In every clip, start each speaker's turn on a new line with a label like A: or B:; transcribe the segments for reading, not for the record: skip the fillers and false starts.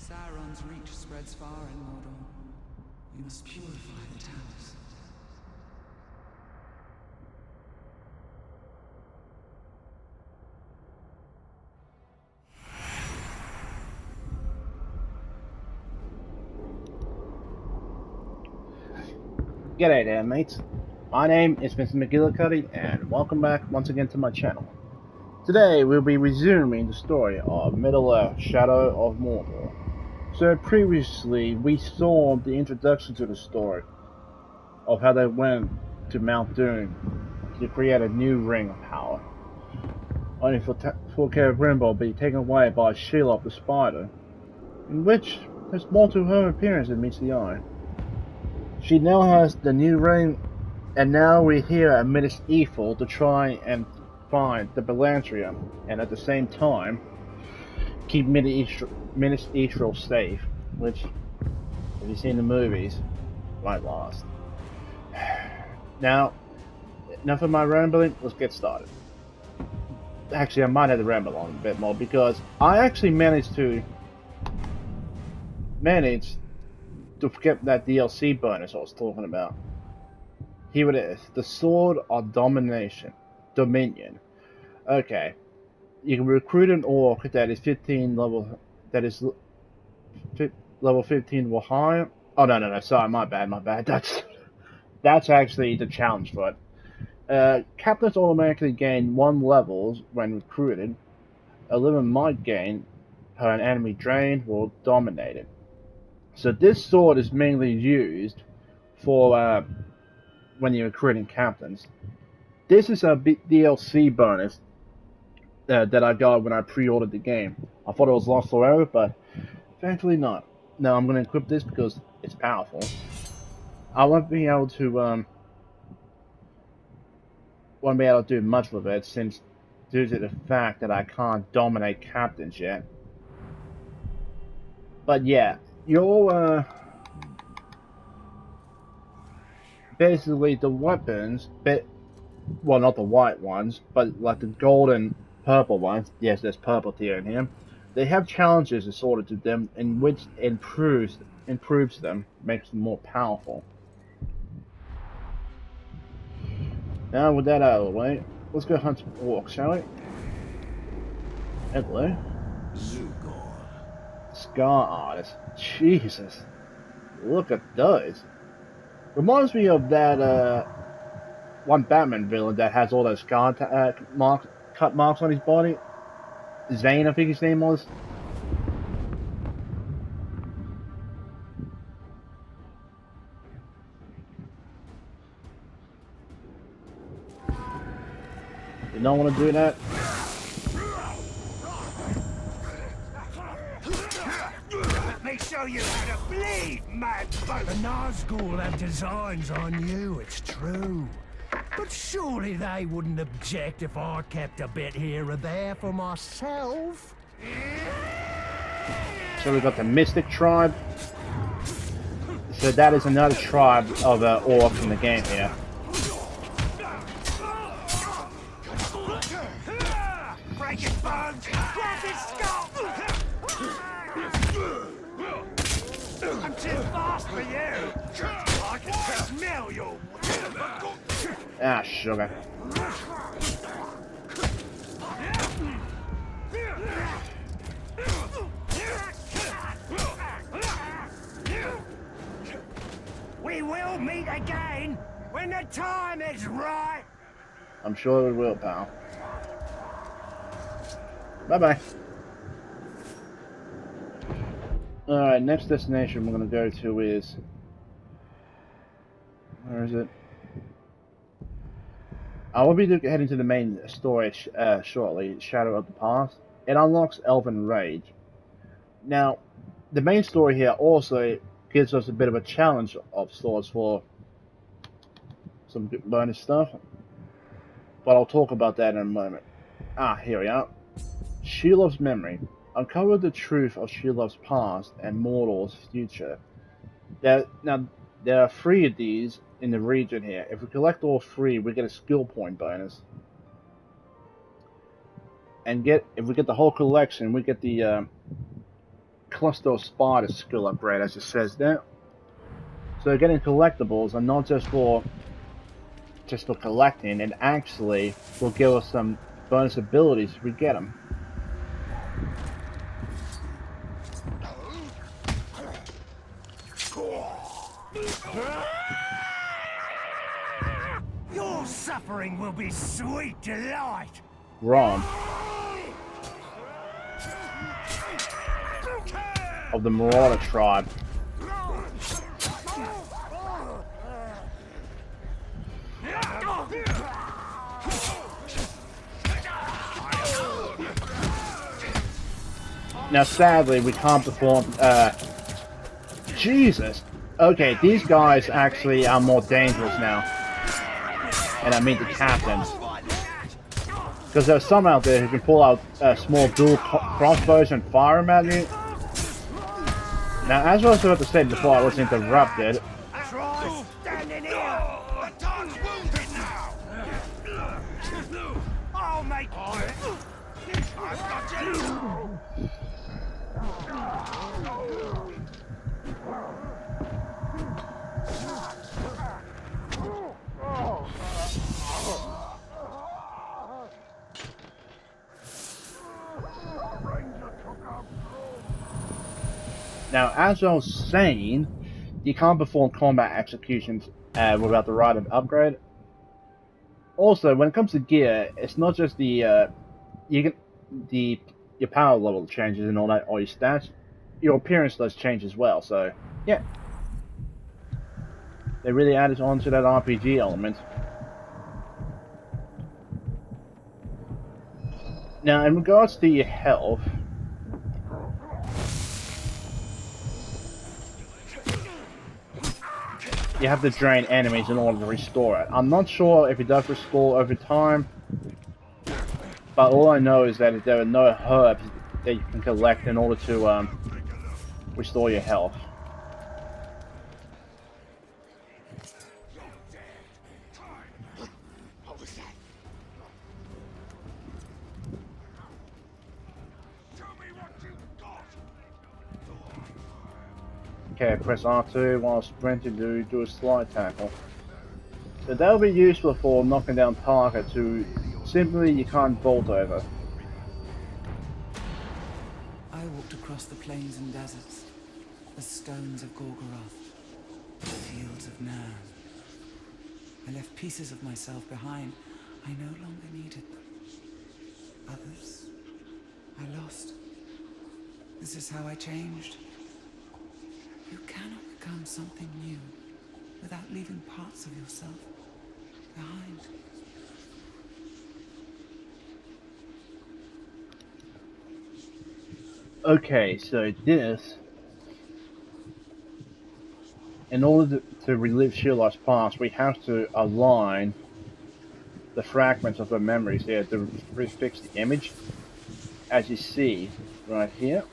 A: Sauron's reach spreads far in Mordor. You must purify the towers.
B: G'day there, mates. My name is Mr. McGillicuddy, and welcome back once again to my channel. Today we'll be resuming the story of Middle-earth: Shadow of Mordor. So previously we saw the introduction to the story of how they went to Mount Doom to create a new ring of power, only for Celebrimbor be taken away by Shelob the Spider, in which there's more to her appearance than meets the eye. She now has the new ring, and now we're here at Minas Ithil to try and find the Belantrium, and at the same time keep Minas Ithil safe, which, if you've seen the movies, might last. Now, enough of my rambling, let's get started. Actually, I might have to ramble on a bit more, because I actually managed to get that DLC bonus I was talking about. Here it is, the Sword of Dominion. Okay, you can recruit an orc that is 15 level, level 15 or higher. Oh no, sorry, my bad. That's actually the challenge for it. Captains automatically gain 1 level when recruited. 11 might gain per an enemy drained or dominated. So this sword is mainly used for when you're recruiting captains. This is a DLC bonus that I got when I pre-ordered the game. I thought it was lost forever, but thankfully not. Now I'm going to equip this because it's powerful. I won't be able to do much with it since due to the fact that I can't dominate captains yet. But yeah, your basically the weapons, well, not the white ones, but like the gold and purple ones. Yes, there's purple tier in here. They have challenges assorted to them, in which improves them, makes them more powerful. Now, with that out of the way, let's go hunt some orcs, shall we? Hello.
C: Zugor.
B: Scar artist. Jesus. Look at those. Reminds me of that one Batman villain that has all those scar cut marks on his body. Zane, I think his name was. You don't want to do that?
C: Let me show you how to bleed, mad bug.
D: The Nazgul have designs on you, it's true. But surely they wouldn't object if I kept a bit here or there for myself.
B: So we've got the Mystic tribe. So that is another tribe of orcs in the game here.
C: Break his bones! Grab his skull! I'm too fast for you! I can smell your...
B: Ah, sugar.
C: We will meet again when the time is right!
B: I'm sure it will, pal. Bye-bye. Alright, next destination we're going to go to is... Where is it? I will be heading to the main story shortly, Shadow of the Past. It unlocks Elven Rage. Now, the main story here also gives us a bit of a challenge of sorts for some bonus stuff. But I'll talk about that in a moment. Ah, here we are. Shelob's memory. Uncover the truth of Shelob's past and Mordor's future. Now, there are 3 of these in the region here. If we collect all 3, we get a skill point bonus. And if we get the whole collection, we get the cluster of spider skill upgrade, as it says there. So getting collectibles are not just for collecting, and actually will give us some bonus abilities if we get them.
D: Your suffering will be sweet delight.
B: Rom of the Marauder tribe. Now sadly we can't perform Jesus. Okay, these guys actually are more dangerous now. And I mean the captains. Because there's some out there who can pull out small dual crossbows and fire them at you. Now, as I was about to say before I was interrupted,
C: Try standing here. The dog's wounded now. I'll make it. I've got you.
B: now as I was saying, you can't perform combat executions without the right of upgrade. Also, when it comes to gear, it's not just the your power level changes and all that, or your stats. Your appearance does change as well. So yeah, they really added on to that RPG element. Now, in regards to your health, you have to drain enemies in order to restore it. I'm not sure if it does restore over time, but all I know is that there are no herbs that you can collect in order to restore your health. Okay, press R2 while sprinting to do a slide tackle. So that will be useful for knocking down targets who simply you can't vault over.
A: I walked across the plains and deserts, the stones of Gorgoroth, the fields of Narn. I left pieces of myself behind. I no longer needed them. Others, I lost. This is how I changed. You cannot become something new without leaving parts of yourself behind.
B: Okay, so this, in order to relive Shelob's past, we have to align the fragments of her memories here to refix the image, as you see right here.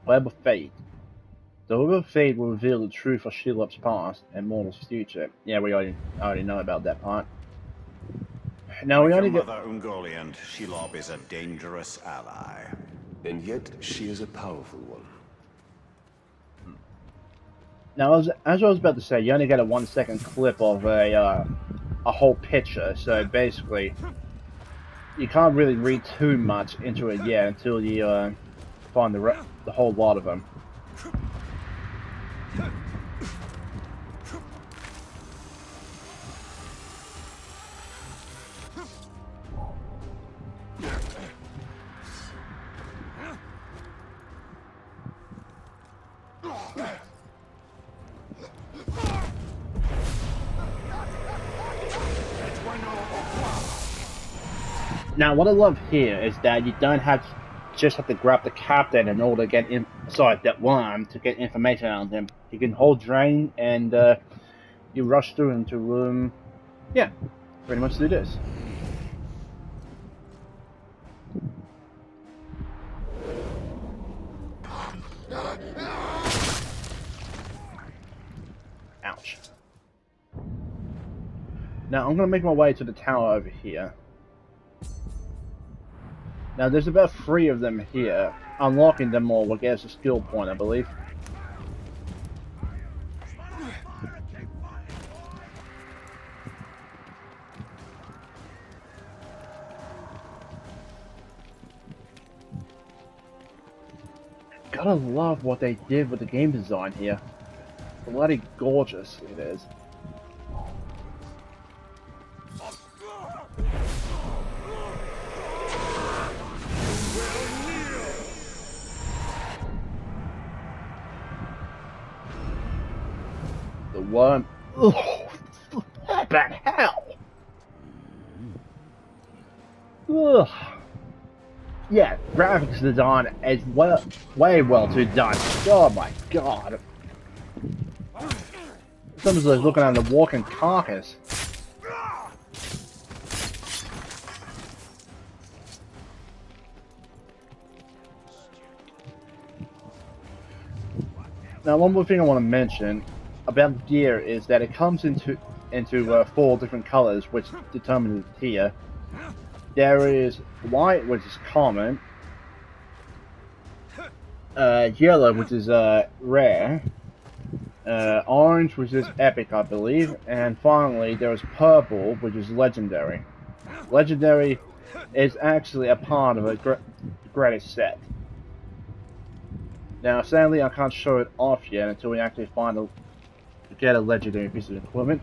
B: Web of Fate. The Web of Fate will reveal the truth of Shelob's past and Mortal's future. Yeah, we already know about that part. Now we only get...
E: Mother Ungoliant, Shelob is a dangerous ally.
F: And yet, she is a powerful one.
B: Now, as I was about to say, you only get a 1 second clip of a whole picture, so basically, you can't really read too much into it yet until you find the whole lot of them. Now, what I love here is that you don't just have to grab the captain in order to get that worm to get information on him. You can hold drain and you rush through into room. Yeah, pretty much do this. Now I'm gonna make my way to the tower over here. Now there's about 3 of them here. Unlocking them all will get us a skill point, I believe. Gotta love what they did with the game design here. Bloody gorgeous it is. The worm. Oh, but hell! Ugh. Yeah, graphics design is well, way well too done. Oh my god. Someone's like looking at a walking carcass. Now, one more thing I want to mention about gear is that it comes into 4 different colors, which determines the tier. There is white, which is common, yellow, which is rare, orange, which is epic, I believe, and finally there is purple, which is legendary. Legendary is actually a part of a greatest set. Now, sadly, I can't show it off yet until we actually get a legendary piece of equipment.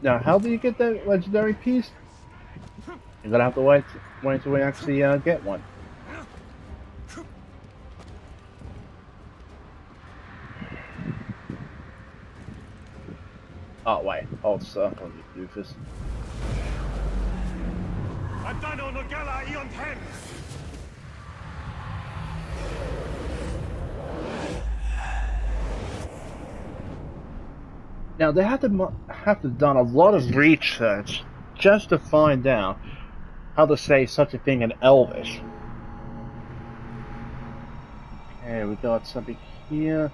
B: Now, how do you get that legendary piece? You're gonna have to wait until we actually get one. Oh wait, hold circle, you doofus. Now they have to done a lot of research just to find out how to say such a thing in Elvish. Okay, we got something here.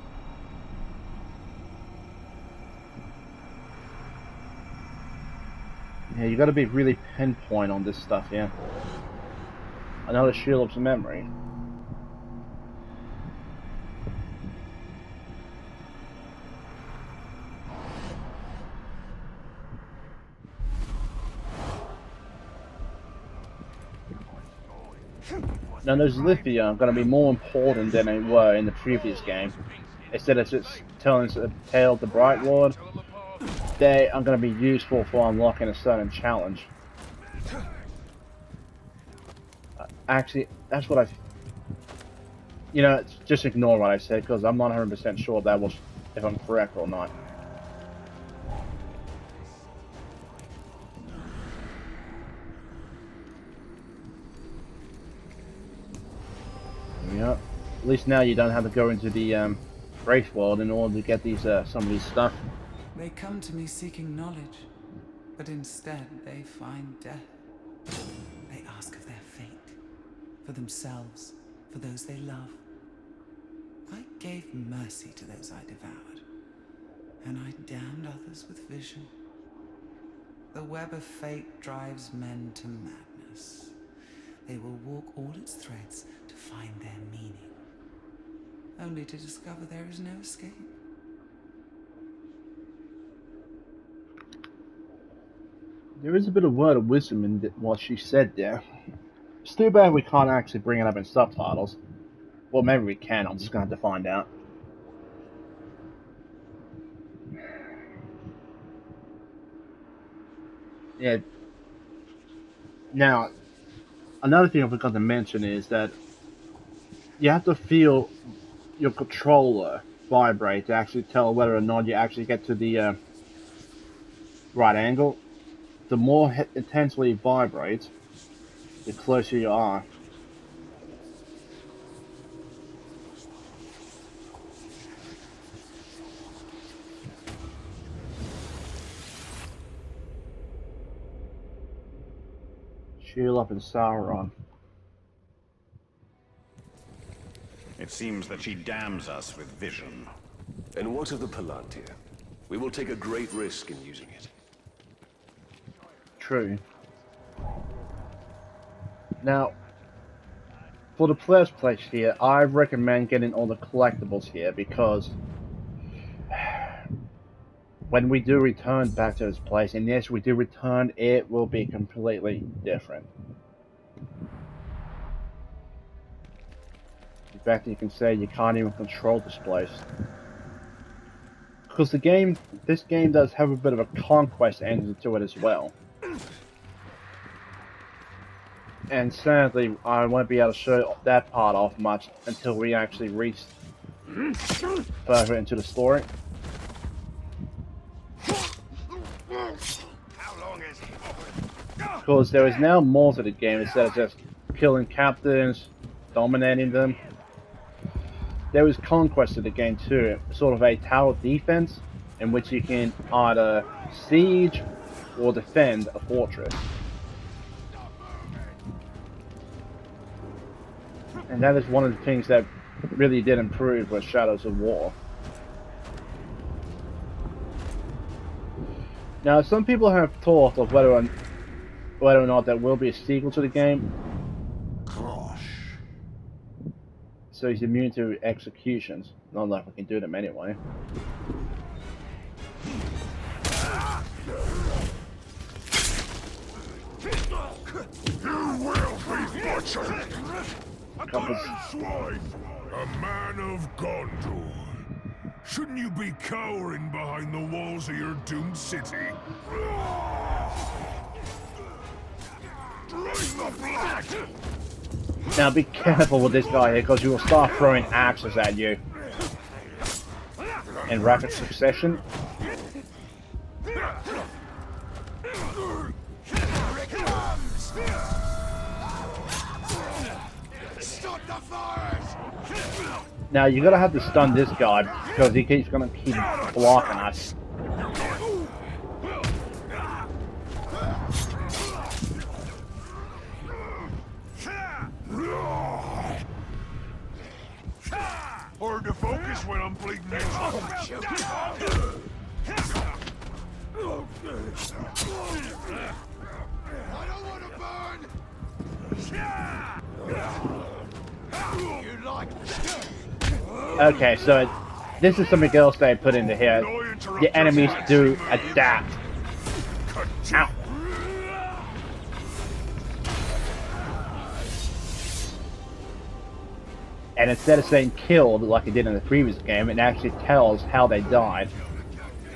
B: Yeah, you gotta be really pinpoint on this stuff, yeah. Another shield of memory. Now those Lithia are going to be more important than they were in the previous game. Instead of just telling us the tale of the Bright Lord, they are going to be useful for unlocking a certain challenge. Actually, that's what you know, just ignore what I said, because I'm not 100% sure that was, if I'm correct or not. Yep. At least now you don't have to go into the race world in order to get these some of these stuff.
A: They come to me seeking knowledge, but instead they find death. They ask of their fate, for themselves, for those they love. I gave mercy to those I devoured, and I damned others with vision. The web of fate drives men to madness. They will walk all its threads to find their meaning, only to discover there is no escape.
B: There is a bit of word of wisdom in what she said there. It's too bad we can't actually bring it up in subtitles. Well, maybe we can, I'm just gonna have to find out. Yeah. Now, another thing I forgot to mention is that you have to feel your controller vibrate to actually tell whether or not you actually get to the right angle. The more intensely it vibrates, the closer you are. Shield up in Sauron.
E: It seems that she damns us with vision.
F: And what of the Palantir? We will take a great risk in using it.
B: true. Now, for the player's place here, I recommend getting all the collectibles here because when we do return back to this place, and yes, we do return, it will be completely different. In fact, you can say you can't even control this place. Because this game does have a bit of a conquest engine to it as well. And sadly, I won't be able to show that part off much until we actually reach further into the story. Because there is now more to the game instead of just killing captains, dominating them. There is conquest to the game too, sort of a tower defense in which you can either siege or defend a fortress. And that is one of the things that really did improve with Shadows of War. Now, some people have thought of whether or not there will be a sequel to the game. So he's immune to executions. Not like we can do them anyway.
G: You will be butchered! God's wife, a man of Gondor. Shouldn't you be cowering behind the walls of your doomed city? Drain the blood!
B: Now be careful with this guy here, because he will start throwing axes at you in rapid succession. Now you gotta have to stun this guy because he keeps gonna keep blocking us.
G: Hard to focus when I'm bleeding. I don't want to burn. You like?
B: Okay, so this is something else they put into here. The enemies do adapt. Ow. And instead of saying killed like it did in the previous game, it actually tells how they died.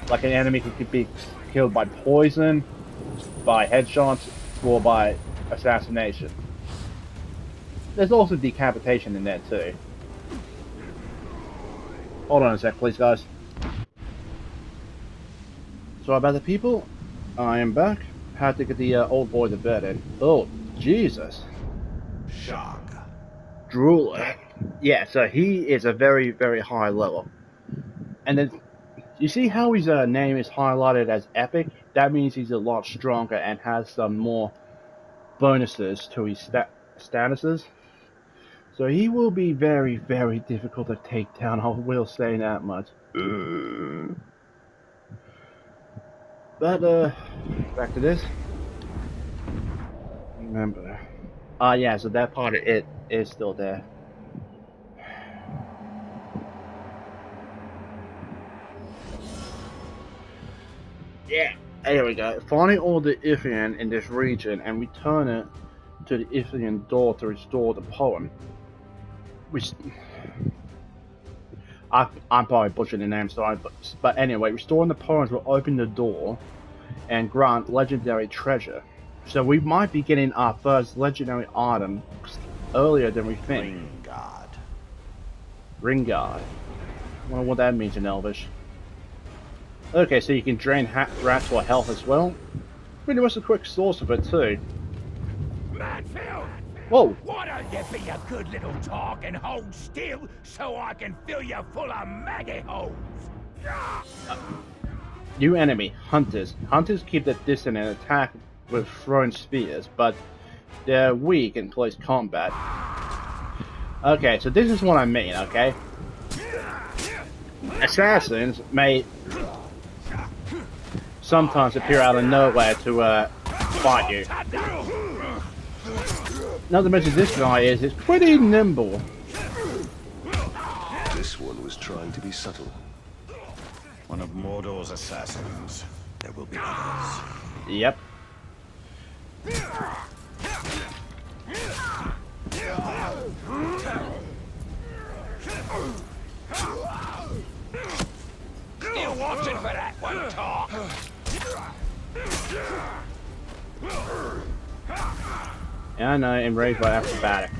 B: Like an enemy could be killed by poison, by headshots, or by assassination. There's also decapitation in there too. Hold on a sec, please, guys. Sorry about the people. I am back. Had to get the old boy to bed in. Oh, Jesus.
E: Shock.
B: Drooler. Yeah, so he is a very, very high level. And then, you see how his name is highlighted as epic? That means he's a lot stronger and has some more bonuses to his statuses. So he will be very, very difficult to take down, I will say that much. But, back to this. Remember. Yeah, so that part of it is still there. Yeah, there we go. Finding all the Ithian in this region and return it to the Ithian door to restore the poem. Which I'm probably butchering the name, sorry, but anyway, restoring the poems will open the door and grant legendary treasure. So we might be getting our first legendary item earlier than we think.
E: Ringard.
B: Ringard. I wonder what that means in Elvish. Okay, so you can drain rats for health as well. Pretty much a quick source of it too.
D: Manfield!
B: Whoa!
D: Why don't you be a good little dog and hold still so I can fill you full of maggot holes?
B: New enemy, Hunters. Hunters keep their distance and attack with thrown spears, but they're weak in close combat. Okay, so this is what I mean, okay? Assassins may sometimes appear out of nowhere to fight you. Not to mention this guy is pretty nimble.
F: This one was trying to be subtle.
E: One of Mordor's assassins. There will be others.
B: Yep.
C: Still watching for that one, talk.
B: Yeah, I know, enraged by acrobatic.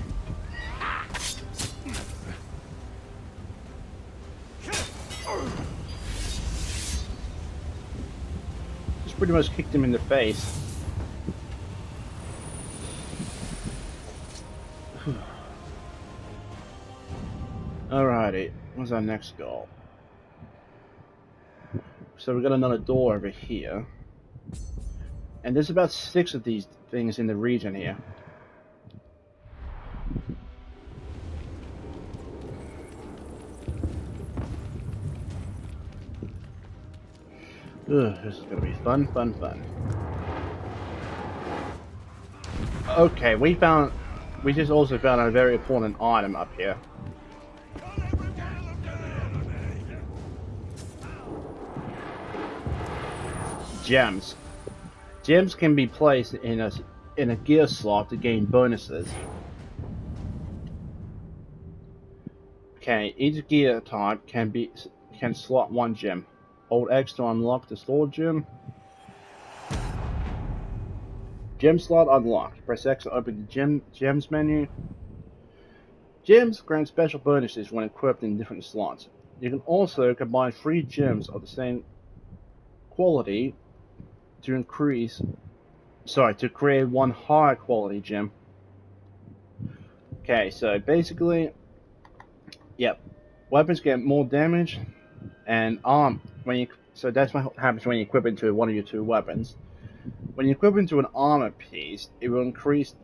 B: Just pretty much kicked him in the face. Alrighty, what's our next goal? So we got another door over here. And there's about 6 of these things in the region here. Ugh, this is gonna be fun, fun, fun. Okay, we just also found a very important item up here. Gems. Gems can be placed in a gear slot to gain bonuses. Okay, each gear type can slot 1 gem. Hold X to unlock the stored gem. Gem slot unlocked. Press X to open the gems menu. Gems grant special bonuses when equipped in different slots. You can also combine 3 gems of the same quality to create 1 higher quality gem. Okay, so basically, yep, weapons get more damage, and so that's what happens when you equip into one of your 2 weapons. When you equip into an armor piece, it will increase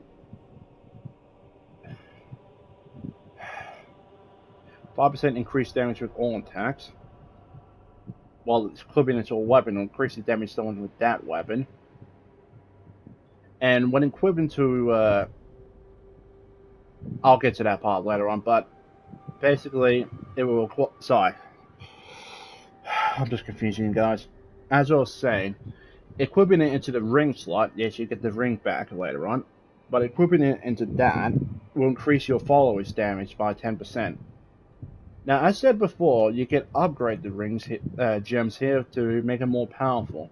B: 5% increased damage with all attacks. While it's equipping into a weapon, it will increase the damage done with that weapon. And when equipped into, I'll get to that part later on, but basically, it will, sorry. I'm just confusing you guys. As I was saying, equipping it into the ring slot, yes, you get the ring back later on, but equipping it into that will increase your followers' damage by 10%. Now, as said before, you can upgrade the gems here to make them more powerful.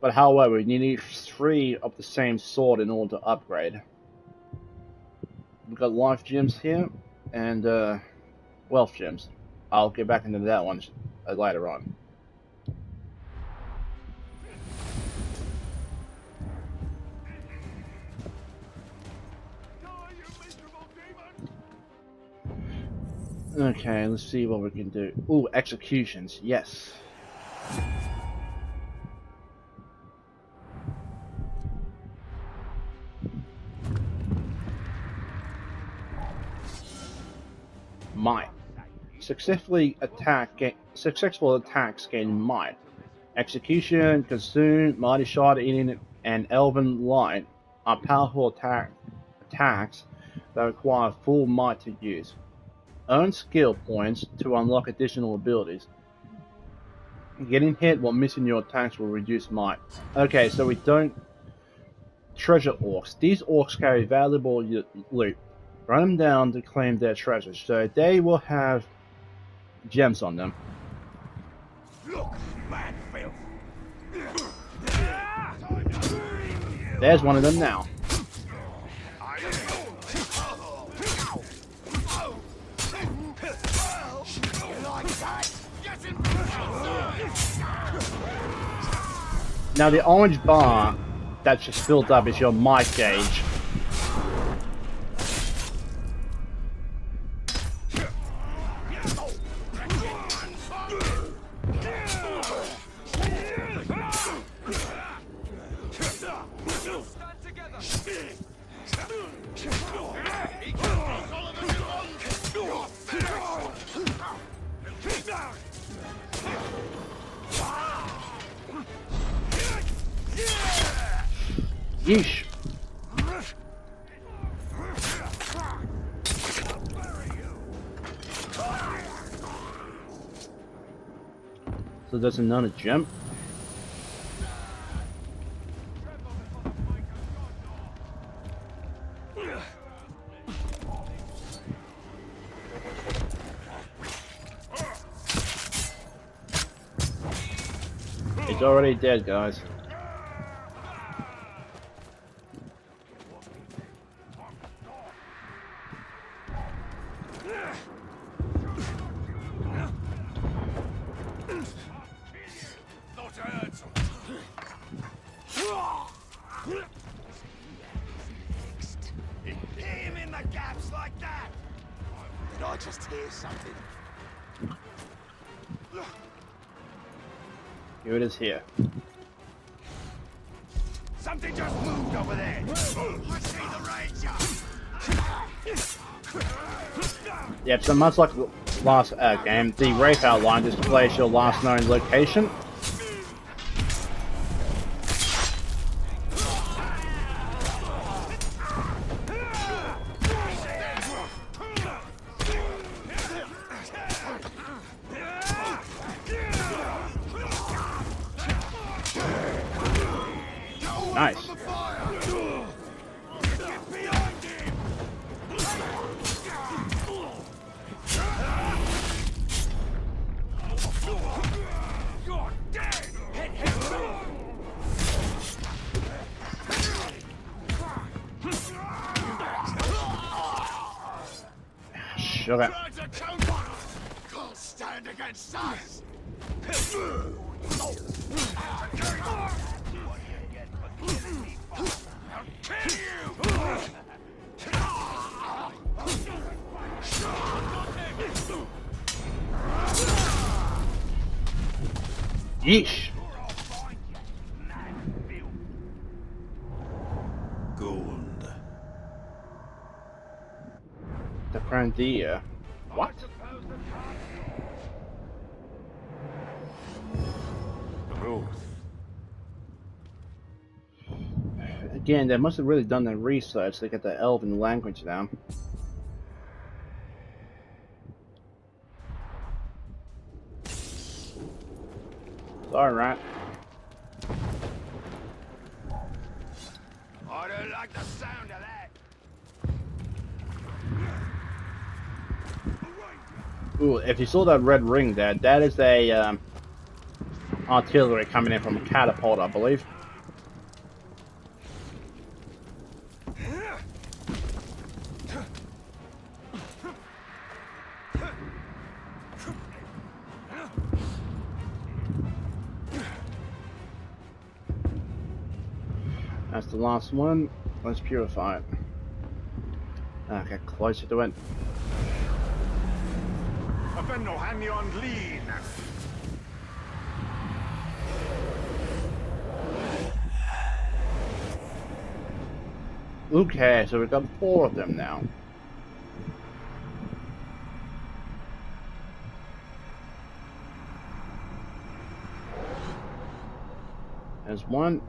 B: But however, you need 3 of the same sword in order to upgrade. We've got life gems here, and wealth gems. I'll get back into that one later on. Okay, let's see what we can do. Ooh, executions, yes. Might. Successful attacks gain might. Execution, consume, mighty shot, eating, and elven light are powerful attacks that require full might to use. Earn skill points to unlock additional abilities. Getting hit while missing your attacks will reduce might. Okay, so we don't... Treasure orcs. These orcs carry valuable loot. Run them down to claim their treasures, so they will have gems on them.
C: Look, man, filth.
B: There's one of them now. Now the orange bar that's just filled up is your might gauge. Yeesh. So there's another jump. He's already dead, guys.
C: Him in the gaps like that! Did I just hear something?
B: Here it is here.
C: Something just moved over there! I see the ranger!
B: Yep, so much like the last game, the Wraith outline displays your last known location. Nice. Sugar.
C: Can't stand against us!
B: Yeesh.
E: Gund.
B: The Prandia. What? Again, they must have really done their research to get the Elven language down. Alright.
C: I don't like the sound of that!
B: Ooh, if you saw that red ring there, that is a artillery coming in from a catapult, I believe. That's the last one. Let's purify it. Okay, closer to it.
C: Avendo Hanyon Lean!
B: Okay, so we've got 4 of them now. There's 1.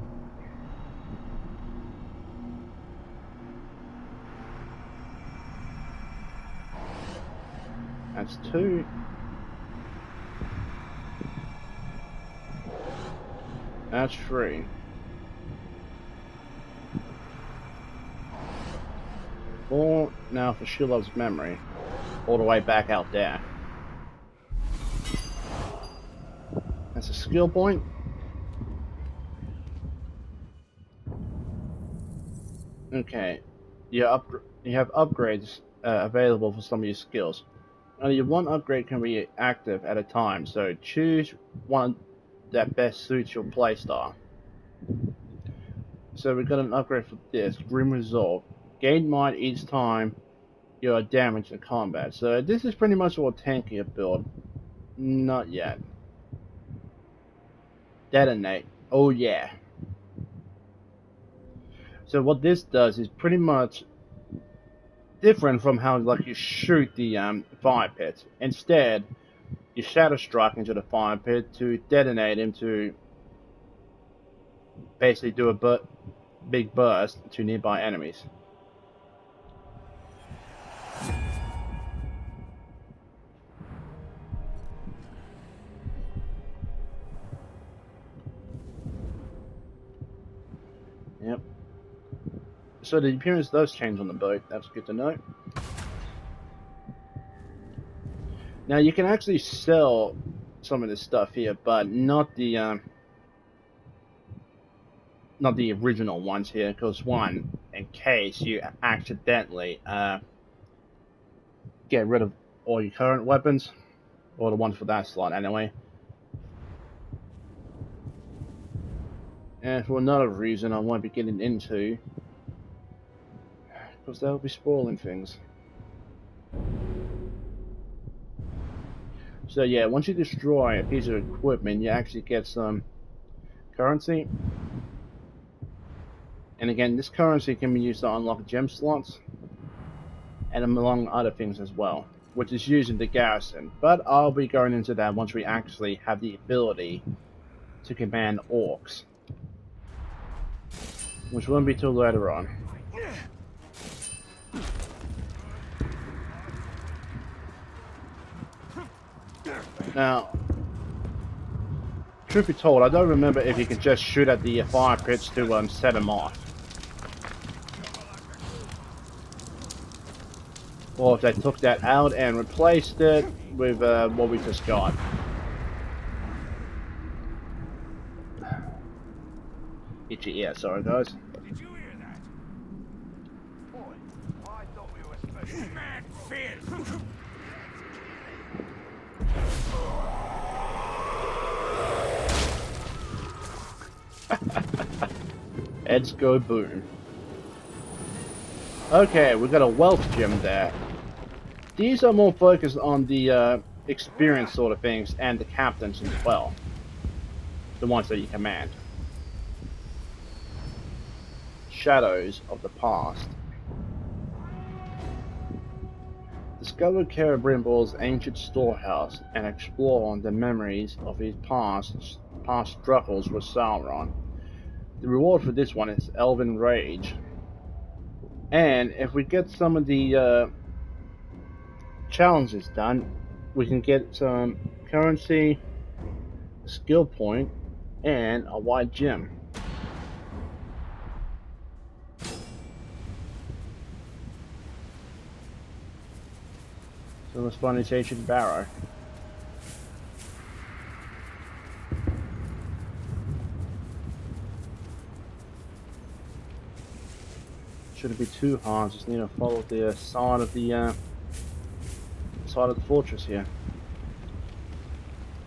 B: That's 2. That's 3. 4. Now for Shillov's memory. All the way back out there. That's a skill point. Okay. You have upgrades available for some of your skills. Only one upgrade can be active at a time, so choose one that best suits your playstyle. So we've got an upgrade for this, Grim Resolve. Gain might each time you are damaged in combat. So this is pretty much a tankier build. Not yet. Detonate. Oh yeah. So what this does is pretty much different from how like you shoot the fire pits. Instead, you shadow strike into the fire pit to detonate him to basically do a big burst to nearby enemies. Yep. So the appearance does change on the boat. That's good to know. Now you can actually sell some of this stuff here, but not the original ones here, because one, in case you accidentally get rid of all your current weapons, or the ones for that slot anyway. And for another reason I won't be getting into, because they'll be spoiling things. So yeah, once you destroy a piece of equipment, you actually get some currency. And again, this currency can be used to unlock gem slots, and among other things as well, which is used in the garrison. But I'll be going into that once we actually have the ability to command orcs, which won't be till later on. Now, truth be told, I don't remember if you can just shoot at the fire pits to set them off, or if they took that out and replaced it with what we just got. Itchy ear, sorry guys.
C: Did you hear that? Boy, I thought we were special. Mad fierce.
B: Heads go boom. Okay, we got a wealth gem there. These are more focused on the experience sort of things and the captains as well. The ones that you command. Shadows of the past. Discover Celebrimbor's ancient storehouse and explore on the memories of his past struggles with Sauron. The reward for this one is Elven Rage. And if we get some of the challenges done, we can get some currency, a skill point, and a white gem. So let's find this ancient barrow. Shouldn't be too hard, just need to follow the side of the fortress here.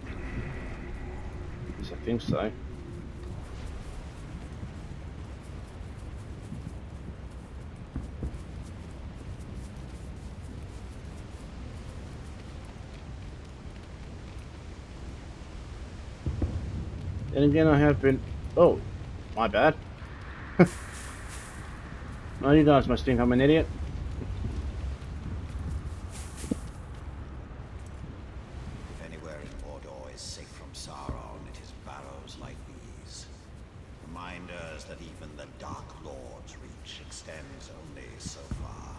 B: At least I think so. Then again, I have been... Oh, my bad. Oh, you guys must think I'm an idiot.
E: If anywhere in Mordor is safe from Sauron, it is barrows like these. Reminders that even the Dark Lord's reach extends only so far.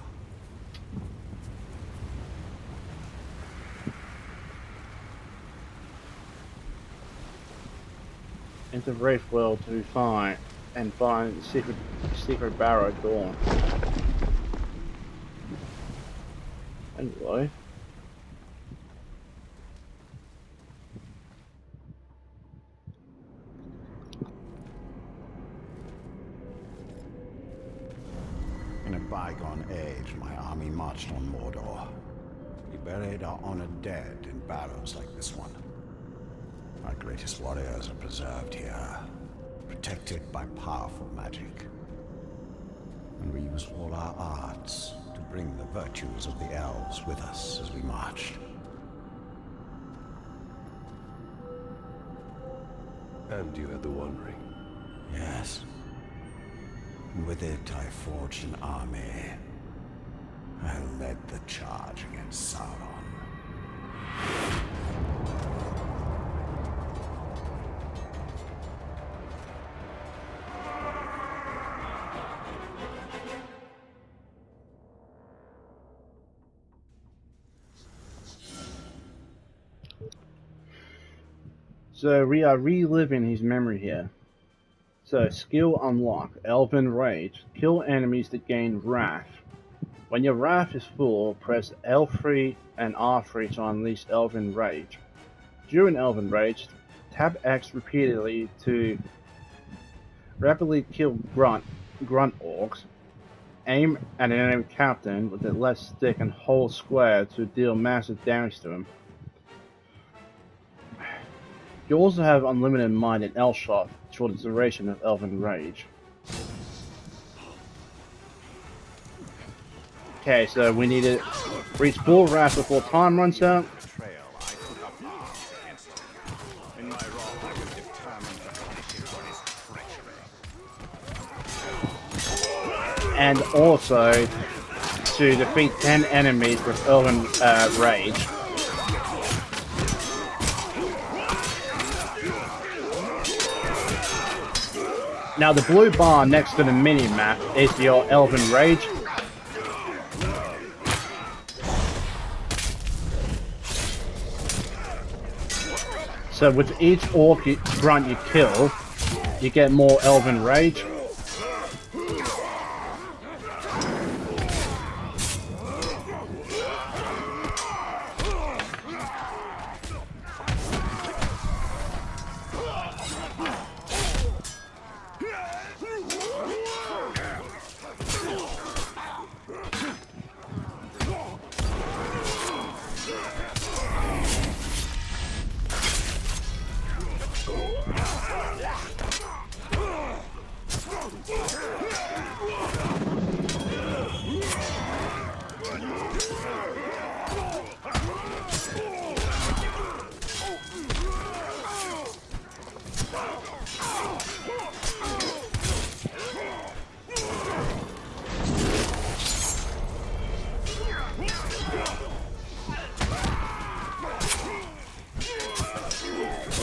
B: Into Wraithwell to find the secret barrow door. Anyway.
E: In a bygone age, my army marched on Mordor. We buried our honored dead in barrows like this one. Our greatest warriors are preserved here, protected by powerful magic. And we used all our arts to bring the virtues of the elves with us as we marched.
F: And you had the One Ring.
E: Yes. And with it, I forged an army. I led the charge against Sauron.
B: So we are reliving his memory here. So skill unlock, Elven Rage. Kill enemies to gain Wrath. When your Wrath is full, press L3 and R3 to unleash Elven Rage. During Elven Rage, tap X repeatedly to rapidly kill grunt orcs. Aim at an enemy captain with the left stick and hold square to deal massive damage to him. You also have unlimited mind and L-shot for the duration of Elven Rage. Okay, so we need to reach full wrath before time runs out. And also to defeat 10 enemies with Elven Rage. Now the blue bar next to the mini-map is your Elven Rage. So with each orc grunt you kill, you get more Elven Rage.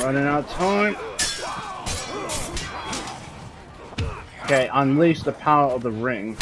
B: Running out of time. Okay, unleash the power of the ring.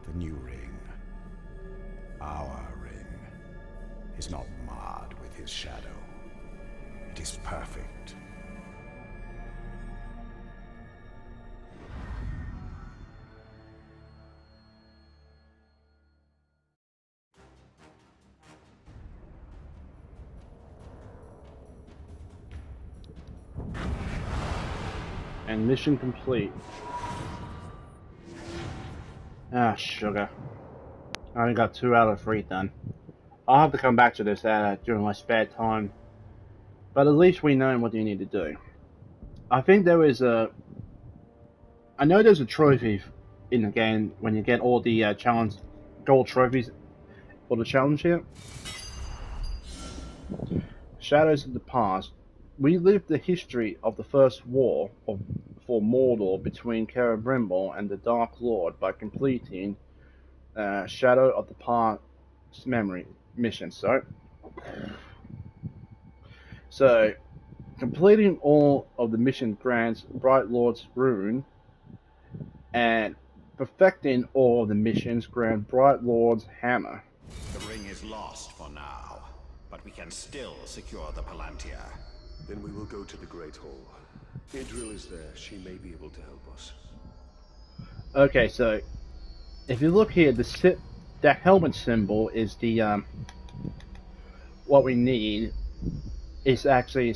E: The new ring, our ring, is not marred with his shadow. It is perfect.
B: And mission complete. Ah, sugar. I only got 2 out of 3 done. I'll have to come back to this during my spare time. But at least we know what you need to do. I think there is a... I know there's a trophy in the game when you get all the challenge gold trophies for the challenge here. Shadows of the Past. We live the history of the first war for Mordor between Celebrimbor and the Dark Lord by completing Shadow of the Past memory mission. So completing all of the mission grants Bright Lord's Rune, and perfecting all of the missions grant Bright Lord's Hammer.
E: The ring is lost for now, but we can still secure the Palantir.
F: Then we will go to the Great Hall. Idril is there. She may be able to help us.
B: Okay, so if you look here, the helmet symbol is the what we need. Is actually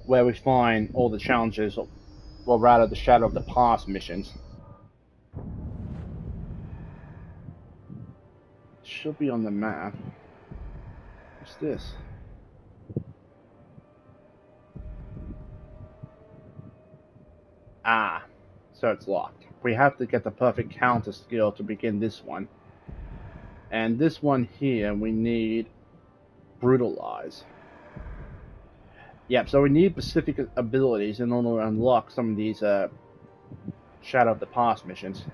B: where we find all the challenges, or rather the Shadow of the Past missions. should be on the map. What's this? Ah, so it's locked. We have to get the perfect counter skill to begin this one. And this one here, we need Brutalize. Yep, so we need specific abilities in order to unlock some of these Shadow of the Past missions.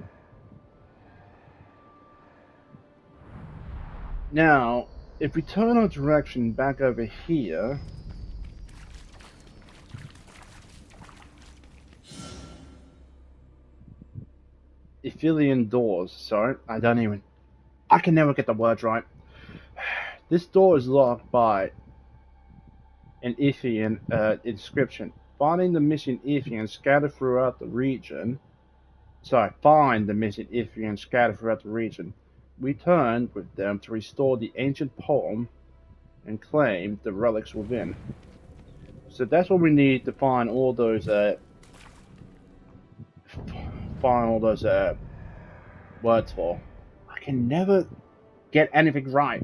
B: Now, if we turn our direction back over here, Ephelian Doors, sorry, I can never get the words right. This door is locked by an Ephelian inscription. Finding the missing Ephelian scattered throughout the region. Find the missing Ephelian scattered throughout the region. Return with them to restore the ancient poem and claim the relics within. So that's what we need to find all those words for. I can never get anything right,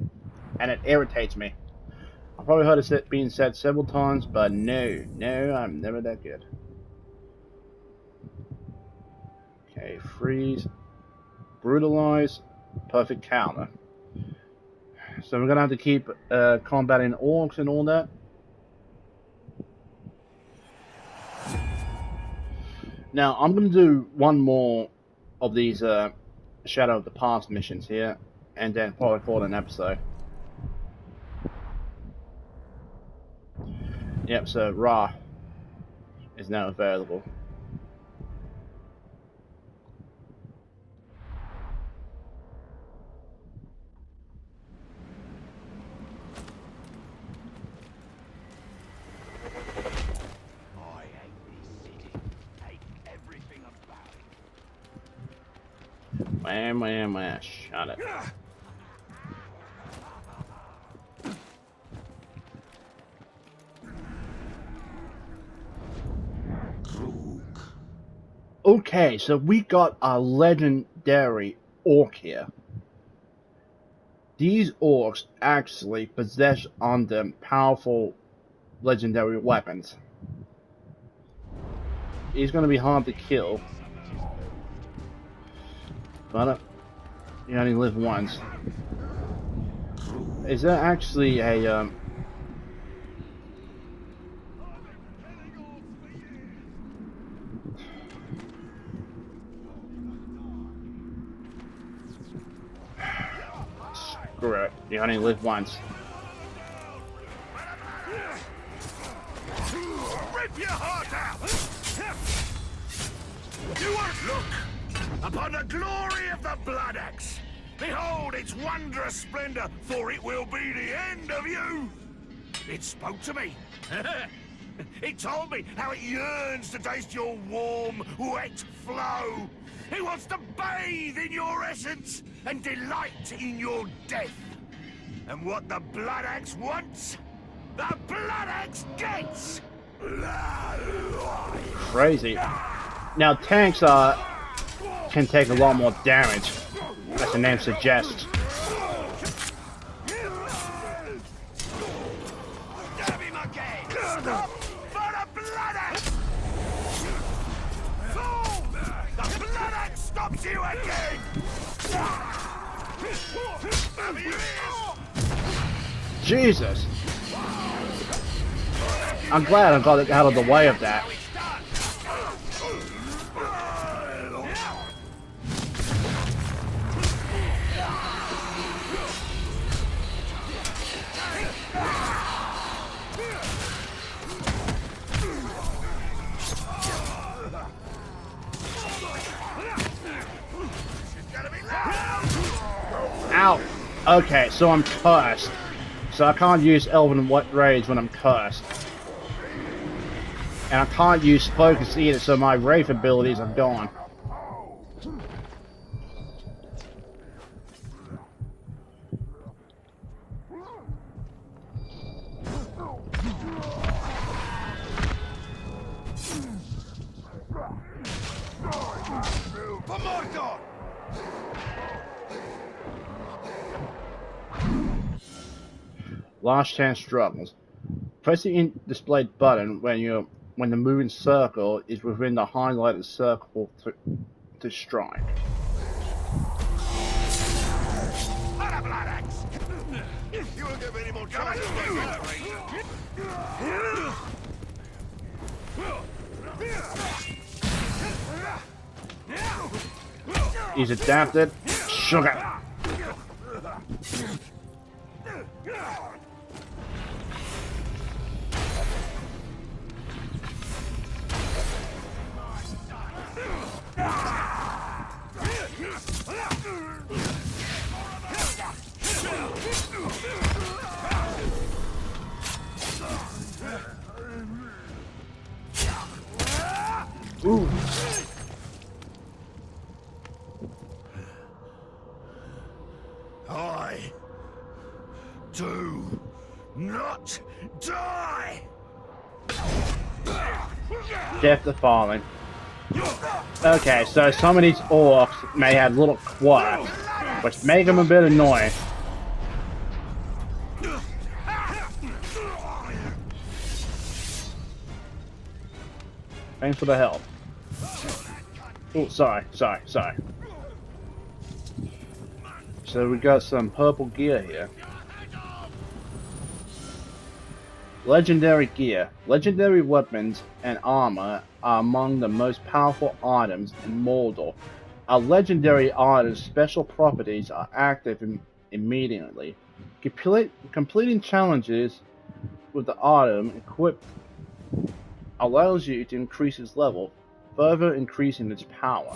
B: and it irritates me. I've probably heard it being said several times, but no, I'm never that good. Okay, freeze, brutalize, perfect counter. So we're gonna have to keep combating orcs and all that. Now I'm gonna do one more of these Shadow of the Past missions here, and then probably call it an episode. Yep, so Ra is now available. Wham, shot it. Okay, so we got a legendary orc here. These orcs actually possess on them powerful legendary weapons. He's going to be hard to kill. But you only live once. Is there actually a screw it. You only live once.
C: Rip your heart out! You won't look upon the glory of the Blood Axe. Behold its wondrous splendor, for it will be the end of you. It spoke to me. It told me how it yearns to taste your warm, wet flow. It wants to bathe in your essence and delight in your death. And what the Blood Axe wants, the Blood Axe gets.
B: Crazy. Now tanks can take a lot more damage, as the name suggests.
C: Stop for the Blood Axe! Fool! The Blood Axe stops you again!
B: Jesus! I'm glad I got out of the way of that. Ow! Okay, so I'm cursed. So I can't use Elven Rage when I'm cursed. And I can't use Focus either, so my Wraith abilities are gone. Last chance struggles. Press the displayed button when the moving circle is within the highlighted circle to strike.
C: Not a blood axe! You won't get any more time to
B: He's adapted. Sugar. Ooh.
C: I do not die!
B: Death to Fallen. Okay, so some of these orcs may have little quirks, which make them a bit annoying. Thanks for the help. Oh, sorry. So we got some purple gear here. Legendary gear. Legendary weapons and armor are among the most powerful items in Mordor. Our legendary items' special properties are active immediately. Completing challenges with the item equipped allows you to increase its level, further increasing its power.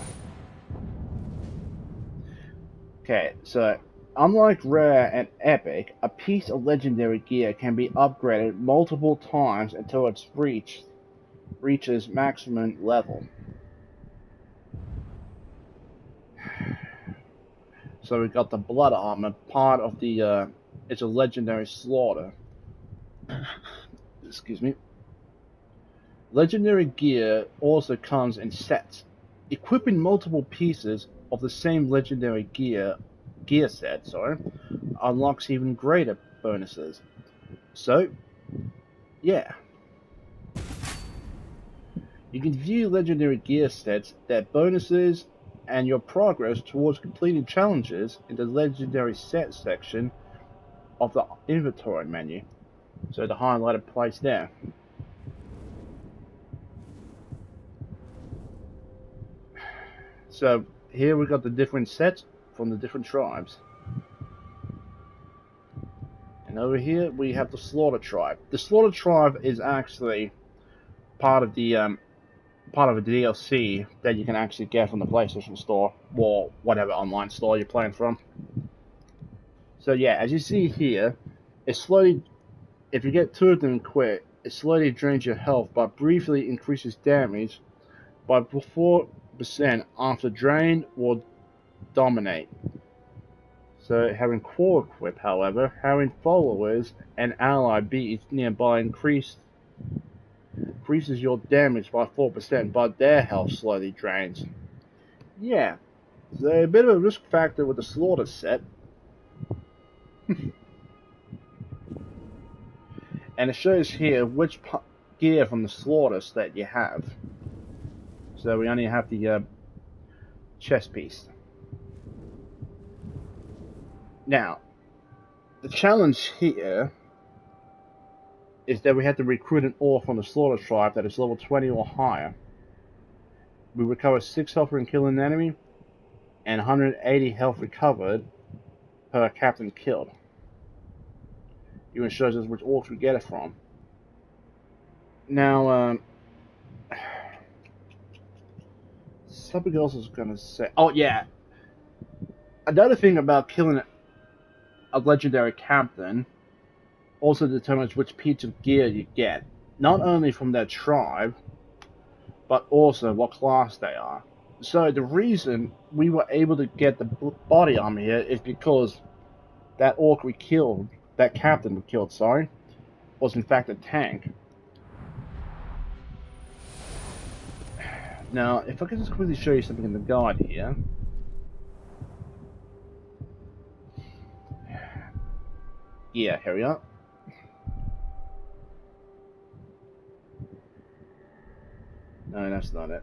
B: Okay, so unlike Rare and Epic, a piece of legendary gear can be upgraded multiple times until its reaches maximum level. So we got the blood armor, part of the it's a legendary slaughter. Excuse me. Legendary gear also comes in sets. Equipping multiple pieces of the same legendary gear set, unlocks even greater bonuses. So, yeah. You can view legendary gear sets, their bonuses, and your progress towards completing challenges in the legendary set section of the inventory menu. So the highlighted place there. So here we got the different sets from the different tribes. And over here we have the Slaughter Tribe. The Slaughter Tribe is actually part of the DLC that you can actually get from the PlayStation Store or whatever online store you're playing from. So yeah, as you see here, it slowly, if you get 2 of them quick, it slowly drains your health but briefly increases damage by 4% after drain or dominate. So having core equip, however, having followers and ally bees nearby increases your damage by 4%, but their health slowly drains. Yeah, so a bit of a risk factor with the Slaughter set. And it shows here which gear from the Slaughter set you have. So we only have the chest piece. Now, the challenge here is that we have to recruit an orc from the Slaughter Tribe that is level 20 or higher. We recover 6 health when killing an enemy, and 180 health recovered per captain killed. Even shows us which orcs we get it from. Now, something else I was gonna say. Oh yeah, another thing about killing a legendary captain also determines which piece of gear you get, not only from their tribe, but also what class they are. So the reason we were able to get the body armor here is because that orc we killed, that captain we killed, was in fact a tank. Now, if I can just quickly show you something in the guide here. Yeah, here we are. No, that's not it.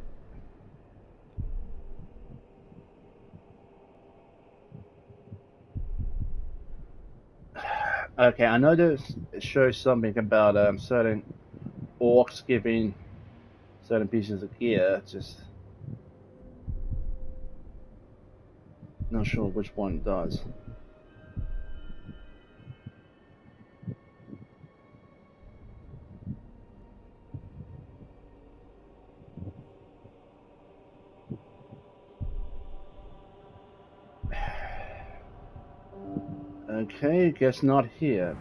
B: Okay, I know this shows something about certain orcs giving certain pieces of gear, just not sure which one does. Okay, guess not here.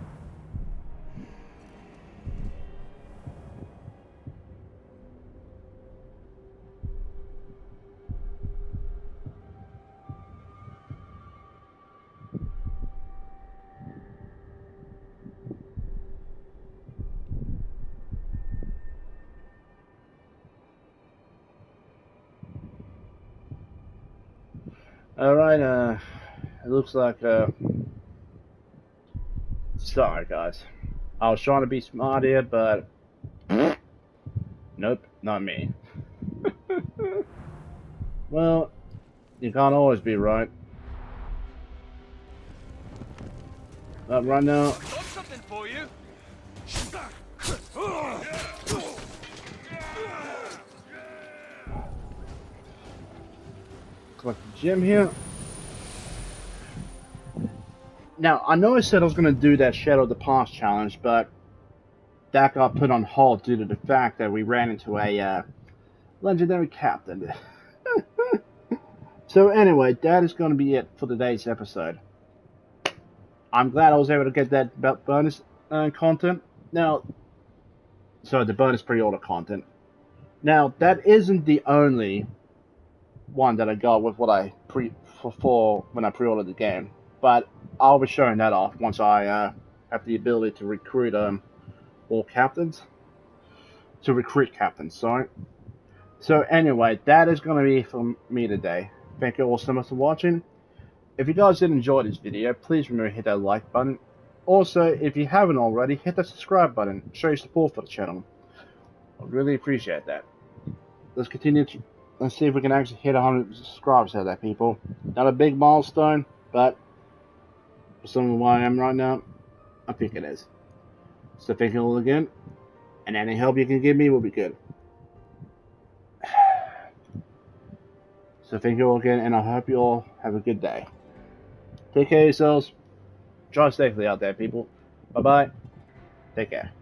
B: Alright, it looks like, sorry guys. I was trying to be smart here, but nope, not me. Well, you can't always be right. But right now,
H: Got something for you.
B: collect the gem here. Now, I know I said I was going to do that Shadow of the Past challenge, but that got put on hold due to the fact that we ran into a legendary captain. So anyway, that is going to be it for today's episode. I'm glad I was able to get that bonus content. Now, sorry, the bonus pre-order content. Now, that isn't the only one that I got with what I when I pre-ordered the game, but I'll be showing that off once I have the ability to recruit all captains. To recruit captains, sorry. So anyway, that is going to be from me today. Thank you all so much for watching. If you guys did enjoy this video, please remember to hit that like button. Also, if you haven't already, hit that subscribe button. Show your support for the channel. I really appreciate that. Let's continue to... Let's see if we can actually hit 100 subscribers out there, people. Not a big milestone, but for some of where I am right now, I think it is. So thank you all again, and any help you can give me will be good. So thank you all again, and I hope you all have a good day. Take care of yourselves. Drive safely out there, people. Bye-bye. Take care.